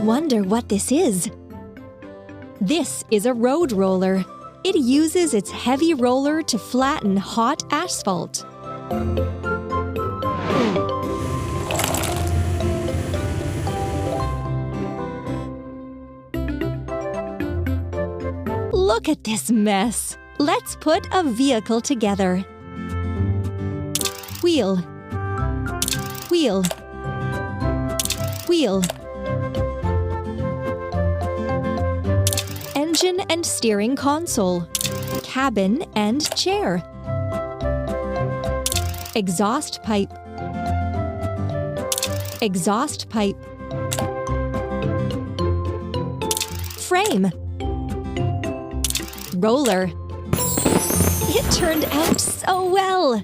wonder what this is. This is a road roller. It uses its heavy roller to flatten hot asphalt. Look at this mess. Let's put a vehicle together. Wheel, wheel, wheel. Engine and steering console. Cabin and chair. Exhaust pipe. Exhaust pipe. Frame. Roller. It turned out so well!